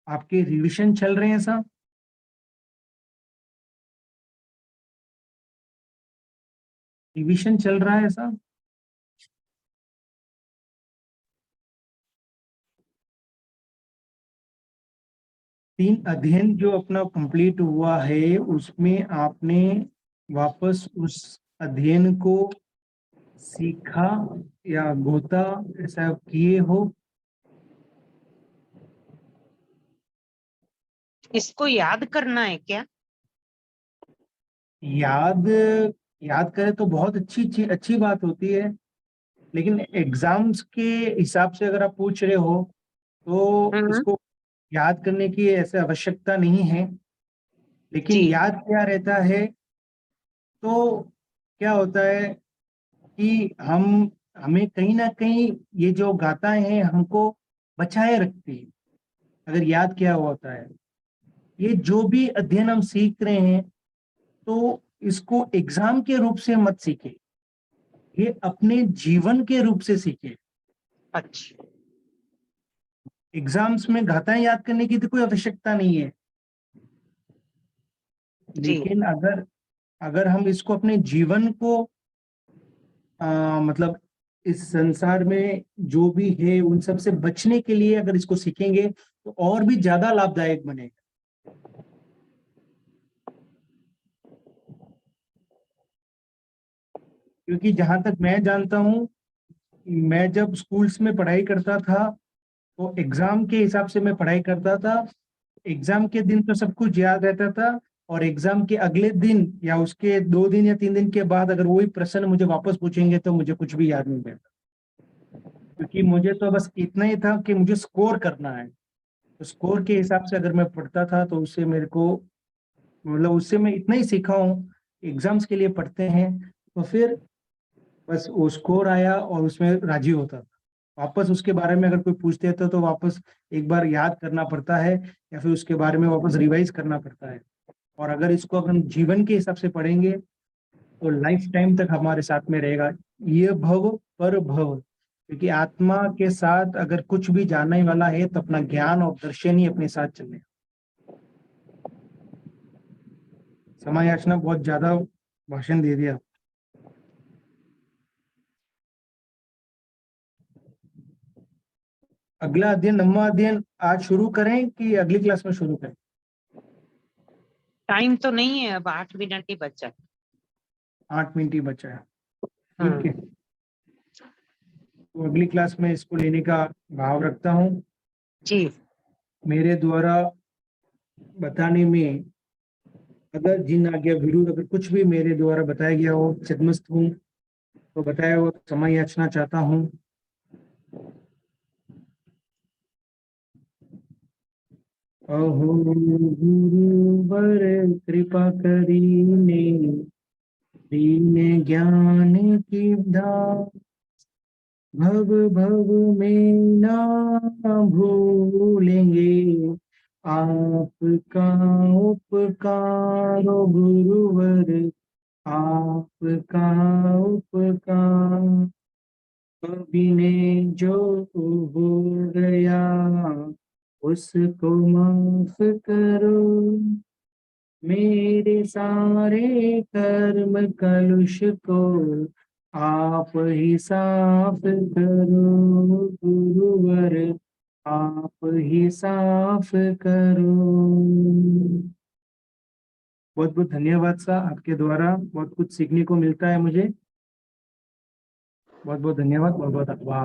आपके रिवीजन चल रहे हैं सब? रिवीजन चल रहा है सब? तीन अध्ययन जो अपना कंप्लीट हुआ है उसमें आपने वापस उस अध्ययन को सीखा या गोता ऐसा किए हो? इसको याद करना है क्या? याद याद करें तो बहुत अच्छी बात होती है, लेकिन एग्जाम्स के हिसाब से अगर आप पूछ रहे हो तो इसको याद करने की ऐसे आवश्यकता नहीं है। लेकिन जी। याद क्या रहता है, तो क्या होता है कि हमें कहीं ना कहीं ये जो गाथाएं हैं हमको बचाए रखती है अगर याद क्या होता है। ये जो भी अध्ययन हम सीख रहे हैं तो इसको एग्जाम के रूप से मत सीखे, ये अपने जीवन के रूप से सीखे। अच्छा। एग्जाम्स में गाथाएं याद करने की तो कोई आवश्यकता नहीं है, जी। लेकिन अगर अगर हम इसको अपने जीवन को मतलब इस संसार में जो भी है उन सब से बचने के लिए अगर इसको सीखेंगे तो और भी ज्यादा लाभदायक बनेगा। क्योंकि जहां तक मैं जानता हूँ, मैं जब स्कूल्स में पढ़ाई करता था तो एग्जाम के हिसाब से मैं पढ़ाई करता था। एग्जाम के दिन तो सब कुछ याद रहता था, और एग्जाम के अगले दिन या उसके 2 दिन या 3 दिन के बाद अगर वही प्रश्न मुझे वापस पूछेंगे तो मुझे कुछ भी याद नहीं रहता, क्योंकि मुझे तो बस इतना ही था कि मुझे स्कोर करना है। तो स्कोर के हिसाब से अगर मैं पढ़ता था तो उससे मेरे को मतलब उससे मैं इतना ही सीखा हूँ। एग्जाम्स के लिए पढ़ते हैं तो फिर बस वो स्कोर आया और उसमें राजी होता था। वापस उसके बारे में अगर कोई पूछते तो वापस एक बार याद करना पड़ता है या फिर उसके बारे में वापस रिवाइज करना पड़ता है। और अगर इसको अपन जीवन के हिसाब से पढ़ेंगे तो लाइफ टाइम तक हमारे साथ में रहेगा। ये भव पर भव, क्योंकि आत्मा के साथ अगर कुछ भी जानने वाला है तो अपना ज्ञान और दर्शन ही अपने साथ चले। समय याचना बहुत ज्यादा भाषण दे दिया। अगला अध्ययन 9वां अध्ययन आज शुरू करें कि अगली क्लास में शुरू करें? टाइम तो नहीं है, अब 8 मिनट ही बचा। 8 मिनट ही बचा है, ठीक है। तो अगली क्लास में इसको लेने का भाव रखता हूँ। जी। मेरे द्वारा बताने में अगर जिन आज्ञा विरुद्ध अगर कुछ भी मेरे द्वारा बताया गया हो, चिदमस्त हूँ तो बताया हो, समय याचना चाहता हूँ। अहो गुरुवर कृपा करीने दीन ज्ञान की दात, भव भव में ना भूलेंगे आपका उपकार। ओ गुरुवर आपका उपकार। अभिनय जो हो गया उसको माफ करो, मेरे सारे कर्म कलुष को आप ही साफ करो, गुरुवर आप ही साफ करो। बहुत बहुत धन्यवाद सा, आपके द्वारा बहुत कुछ सीखने को मिलता है मुझे। बहुत बहुत धन्यवाद, बहुत बहुत आभार।